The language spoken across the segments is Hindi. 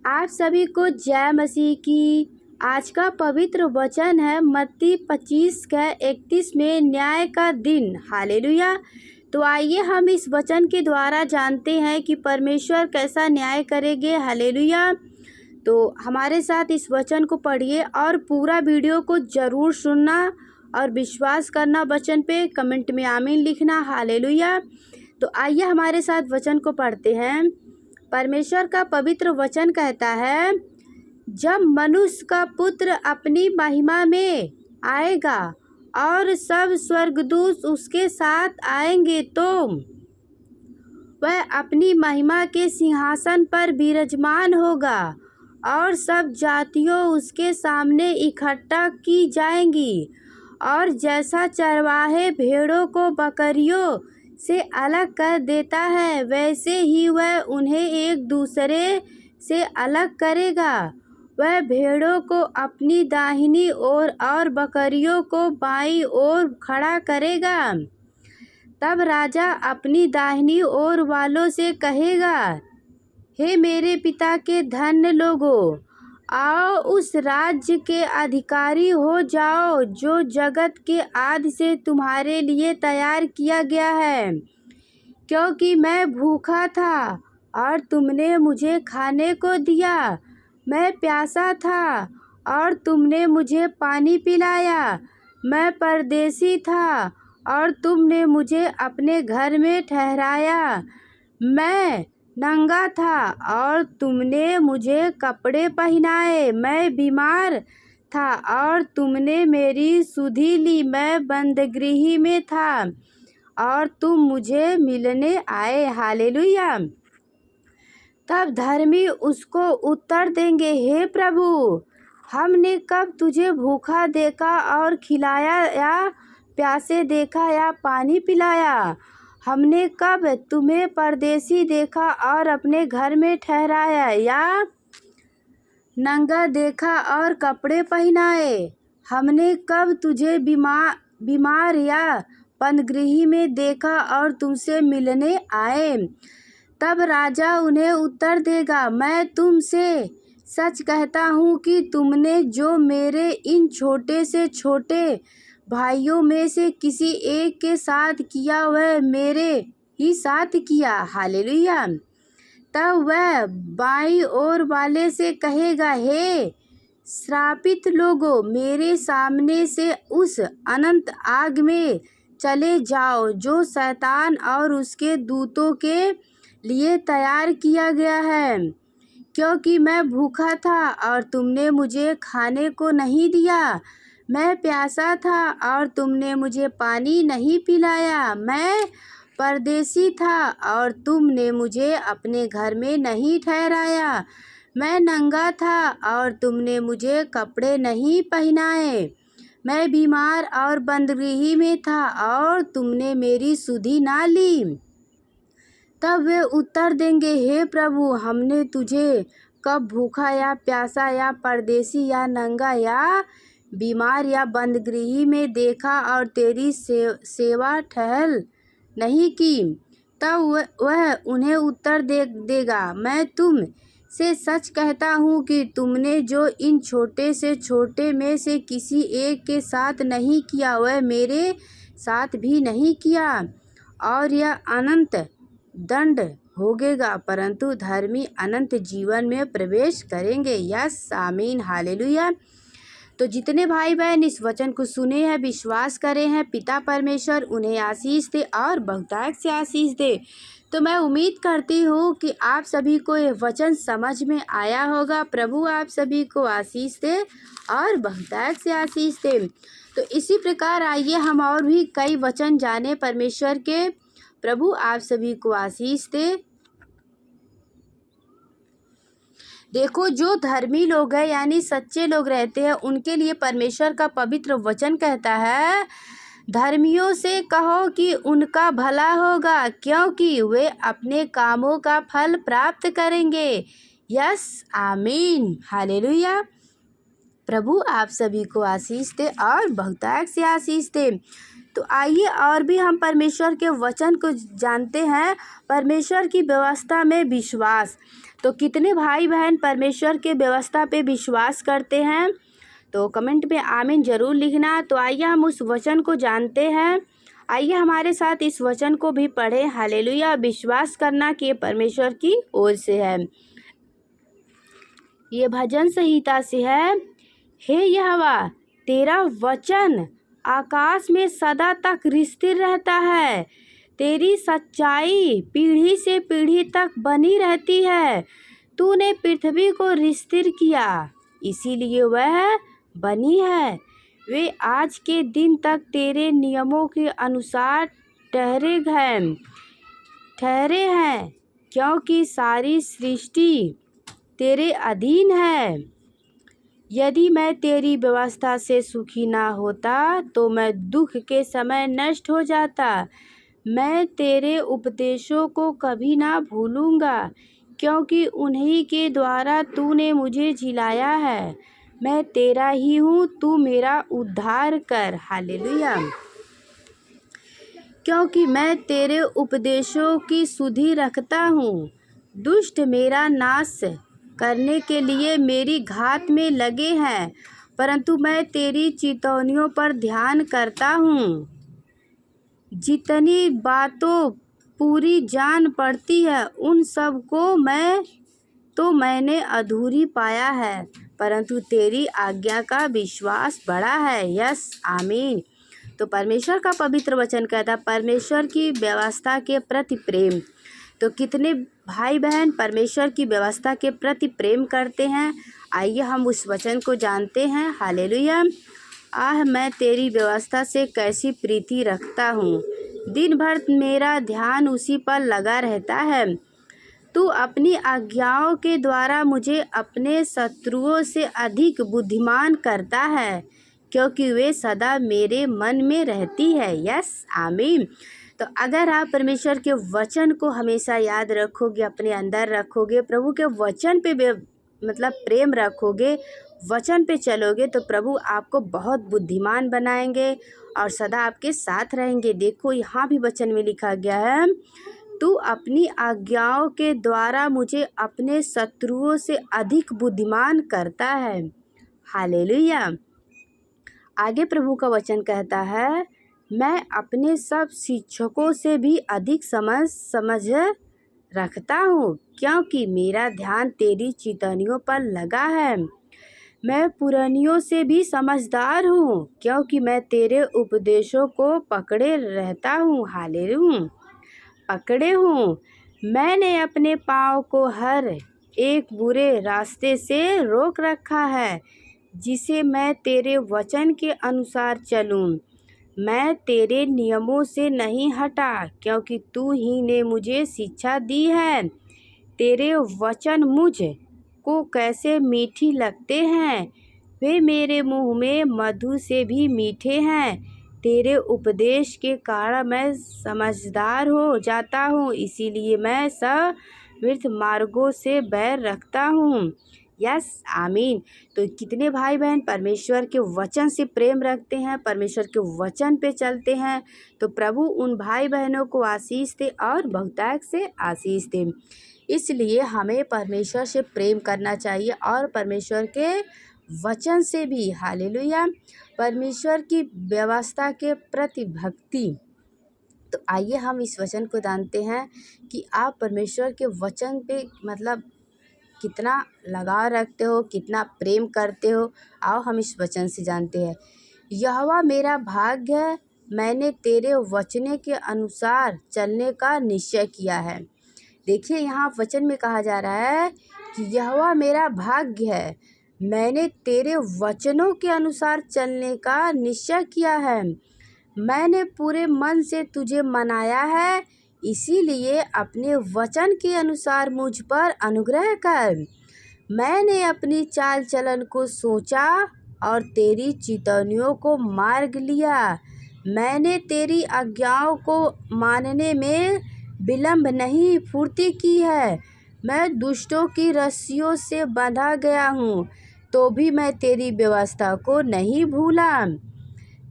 आप सभी को जय मसीह की। आज का पवित्र वचन है मत्ती 25:31 में न्याय का दिन। हालेलुया। तो आइए हम इस वचन के द्वारा जानते हैं कि परमेश्वर कैसा न्याय करेंगे। हालेलुया। तो हमारे साथ इस वचन को पढ़िए और पूरा वीडियो को ज़रूर सुनना और विश्वास करना वचन पे। कमेंट में आमीन लिखना। हालेलुया। तो आइए हमारे साथ वचन को पढ़ते हैं। परमेश्वर का पवित्र वचन कहता है, जब मनुष्य का पुत्र अपनी महिमा में आएगा और सब स्वर्गदूत उसके साथ आएंगे तो वह अपनी महिमा के सिंहासन पर विराजमान होगा और सब जातियों उसके सामने इकट्ठा की जाएंगी। और जैसा चरवाहे भेड़ों को बकरियों से अलग कर देता है, वैसे ही वह उन्हें एक दूसरे से अलग करेगा। वह भेड़ों को अपनी दाहिनी ओर और बकरियों को बाईं ओर खड़ा करेगा। तब राजा अपनी दाहिनी ओर वालों से कहेगा, हे मेरे पिता के धन्य लोगों, आओ उस राज्य के अधिकारी हो जाओ जो जगत के आदि से तुम्हारे लिए तैयार किया गया है। क्योंकि मैं भूखा था और तुमने मुझे खाने को दिया, मैं प्यासा था और तुमने मुझे पानी पिलाया, मैं परदेसी था और तुमने मुझे अपने घर में ठहराया, मैं नंगा था और तुमने मुझे कपड़े पहनाए, मैं बीमार था और तुमने मेरी सुधि ली, मैं बंदगृह में था और तुम मुझे मिलने आए। हालेलुया। तब धर्मी उसको उत्तर देंगे, हे प्रभु, हमने कब तुझे भूखा देखा और खिलाया, या प्यासे देखा या पानी पिलाया? हमने कब तुम्हें परदेसी देखा और अपने घर में ठहराया, या नंगा देखा और कपड़े पहनाए? हमने कब तुझे बीमार या बंदगृह में देखा और तुमसे मिलने आए? तब राजा उन्हें उत्तर देगा, मैं तुमसे सच कहता हूँ कि तुमने जो मेरे इन छोटे से छोटे भाइयों में से किसी एक के साथ किया, वह मेरे ही साथ किया। हालेलुया। तब वह बाईं ओर वाले से कहेगा, हे श्रापित लोगों, मेरे सामने से उस अनंत आग में चले जाओ जो शैतान और उसके दूतों के लिए तैयार किया गया है। क्योंकि मैं भूखा था और तुमने मुझे खाने को नहीं दिया, मैं प्यासा था और तुमने मुझे पानी नहीं पिलाया, मैं परदेसी था और तुमने मुझे अपने घर में नहीं ठहराया, मैं नंगा था और तुमने मुझे कपड़े नहीं पहनाए, मैं बीमार और बंदगृह में था और तुमने मेरी सुधि ना ली। तब वे उत्तर देंगे, हे प्रभु, हमने तुझे कब भूखा या प्यासा या परदेसी या नंगा या बीमार या बंदगृह में देखा और तेरी सेवा टहल नहीं की? तब वह उन्हें उत्तर देगा, मैं तुम से सच कहता हूँ कि तुमने जो इन छोटे से छोटे में से किसी एक के साथ नहीं किया, वह मेरे साथ भी नहीं किया। और यह अनंत दंड होगेगा, परंतु धर्मी अनंत जीवन में प्रवेश करेंगे। यस, आमीन, हालेलुया। तो जितने भाई बहन इस वचन को सुने हैं, विश्वास करे हैं, पिता परमेश्वर उन्हें आशीष दे और बहुतायत से आशीष दे। तो मैं उम्मीद करती हूँ कि आप सभी को यह वचन समझ में आया होगा। प्रभु आप सभी को आशीष दे और बहुतायत से आशीष दे। तो इसी प्रकार आइए हम और भी कई वचन जाने परमेश्वर के। प्रभु आप सभी को आशीष दे। देखो, जो धर्मी लोग हैं यानी सच्चे लोग रहते हैं, उनके लिए परमेश्वर का पवित्र वचन कहता है, धर्मियों से कहो कि उनका भला होगा, क्योंकि वे अपने कामों का फल प्राप्त करेंगे। यस, आमीन, हालेलुया। प्रभु आप सभी को आशीष दे और बहुतायत से आशीष दे। तो आइए और भी हम परमेश्वर के वचन को जानते हैं। परमेश्वर की व्यवस्था में विश्वास। तो कितने भाई बहन परमेश्वर के व्यवस्था पे विश्वास करते हैं? तो कमेंट में आमीन ज़रूर लिखना। तो आइए हम उस वचन को जानते हैं। आइए हमारे साथ इस वचन को भी पढ़ें। हालेलुया। विश्वास करना कि परमेश्वर की ओर से है। ये भजन संहिता से है। हे यहोवा, तेरा वचन आकाश में सदा तक स्थिर रहता है। तेरी सच्चाई पीढ़ी से पीढ़ी तक बनी रहती है। तूने पृथ्वी को स्थिर किया, इसीलिए वह बनी है। वे आज के दिन तक तेरे नियमों के अनुसार ठहरे हैं, क्योंकि सारी सृष्टि तेरे अधीन है। यदि मैं तेरी व्यवस्था से सुखी ना होता तो मैं दुख के समय नष्ट हो जाता। मैं तेरे उपदेशों को कभी ना भूलूंगा, क्योंकि उन्हीं के द्वारा तूने मुझे जिलाया है। मैं तेरा ही हूँ, तू मेरा उद्धार कर। हालेलुया। क्योंकि मैं तेरे उपदेशों की सुधि रखता हूँ। दुष्ट मेरा नाश करने के लिए मेरी घात में लगे हैं, परंतु मैं तेरी चितौनियों पर ध्यान करता हूँ। जितनी बातों पूरी जान पड़ती है उन सब को मैंने अधूरी पाया है, परंतु तेरी आज्ञा का विश्वास बड़ा है। यस, आमीन। तो परमेश्वर का पवित्र वचन कहता है परमेश्वर की व्यवस्था के प्रति प्रेम। तो कितने भाई बहन परमेश्वर की व्यवस्था के प्रति प्रेम करते हैं? आइए हम उस वचन को जानते हैं। हालेलुया। मैं तेरी व्यवस्था से कैसी प्रीति रखता हूँ। दिन भर मेरा ध्यान उसी पर लगा रहता है। तू अपनी आज्ञाओं के द्वारा मुझे अपने शत्रुओं से अधिक बुद्धिमान करता है, क्योंकि वे सदा मेरे मन में रहती है। यस, आमीन। तो अगर आप परमेश्वर के वचन को हमेशा याद रखोगे, अपने अंदर रखोगे, प्रभु के वचन पे प्रेम रखोगे, वचन पे चलोगे, तो प्रभु आपको बहुत बुद्धिमान बनाएंगे और सदा आपके साथ रहेंगे। देखो यहाँ भी वचन में लिखा गया है, तू अपनी आज्ञाओं के द्वारा मुझे अपने शत्रुओं से अधिक बुद्धिमान करता है। हालेलुया। आगे प्रभु का वचन कहता है, मैं अपने सब शिक्षकों से भी अधिक समझ रखता हूँ, क्योंकि मेरा ध्यान तेरी चितौनियों पर लगा है। मैं पुरानियों से भी समझदार हूँ, क्योंकि मैं तेरे उपदेशों को पकड़े रहता हूँ। हालेलुया। पकड़े हूँ। मैंने अपने पाँव को हर एक बुरे रास्ते से रोक रखा है, जिसे मैं तेरे वचन के अनुसार चलूँ। मैं तेरे नियमों से नहीं हटा, क्योंकि तू ही ने मुझे शिक्षा दी है। तेरे वचन मुझ को कैसे मीठी लगते हैं, वे मेरे मुँह में मधु से भी मीठे हैं। तेरे उपदेश के कारण मैं समझदार हो जाता हूँ, इसीलिए मैं सब व्यर्थ मार्गों से बैर रखता हूँ। यस, आमीन। तो कितने भाई बहन परमेश्वर के वचन से प्रेम रखते हैं, परमेश्वर के वचन पे चलते हैं, तो प्रभु उन भाई बहनों को आशीष दे और बहुतायत से आशीष दे। इसलिए हमें परमेश्वर से प्रेम करना चाहिए और परमेश्वर के वचन से भी। हालेलुया। परमेश्वर की व्यवस्था के प्रति भक्ति। तो आइए हम इस वचन को जानते हैं कि आप परमेश्वर के वचन पे कितना लगाव रखते हो, कितना प्रेम करते हो। आओ हम इस वचन से जानते हैं। यहोवा मेरा भाग्य है, मैंने तेरे वचने के अनुसार चलने का निश्चय किया है। देखिए यहाँ वचन में कहा जा रहा है कि यहोवा मेरा भाग्य है, मैंने तेरे वचनों के अनुसार चलने का निश्चय किया है। मैंने पूरे मन से तुझे मनाया है, इसीलिए अपने वचन के अनुसार मुझ पर अनुग्रह कर। मैंने अपनी चाल चलन को सोचा और तेरी चितौनियों को मार्ग लिया। मैंने तेरी आज्ञाओं को मानने में विलंब नहीं, फुर्ती की है। मैं दुष्टों की रस्सियों से बंधा गया हूँ, तो भी मैं तेरी व्यवस्था को नहीं भूला।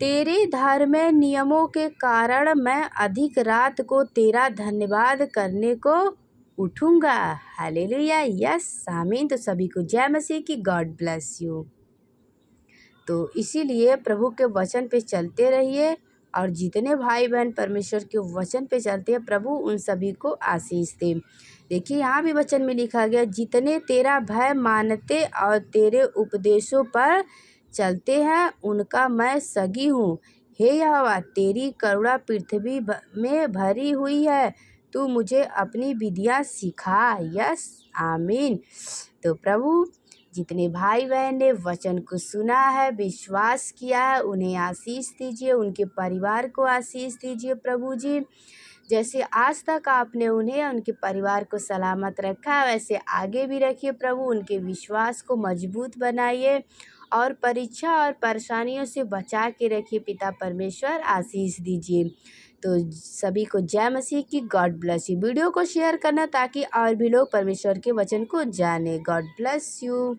तेरे धार्मिक नियमों के कारण मैं अधिक रात को तेरा धन्यवाद करने को उठूंगा। हालेलुया, यस, आमीन। तो सभी को जय मसीह की। God bless you. तो इसीलिए प्रभु के वचन पे चलते रहिए, और जितने भाई बहन परमेश्वर के वचन पे चलते हैं, प्रभु उन सभी को आशीष दे। देखिए यहाँ भी वचन में लिखा गया, जितने तेरा भय मानते और तेरे उपदेशों पर चलते हैं उनका मैं सगी हूँ। हे यहोवा, तेरी करुणा पृथ्वी में भरी हुई है, तू मुझे अपनी विधियाँ सिखा। यस, आमीन। तो प्रभु जितने भाई बहन ने वचन को सुना है, विश्वास किया है, उन्हें आशीष दीजिए, उनके परिवार को आशीष दीजिए प्रभु जी। जैसे आज तक आपने उन्हें, उनके परिवार को सलामत रखा, वैसे आगे भी रखिए प्रभु। उनके विश्वास को मजबूत बनाइए और परीक्षा और परेशानियों से बचा के रखिए पिता परमेश्वर, आशीष दीजिए। तो सभी को जय मसीह की। God bless you. वीडियो को शेयर करना ताकि और भी लोग परमेश्वर के वचन को जाने। God bless you.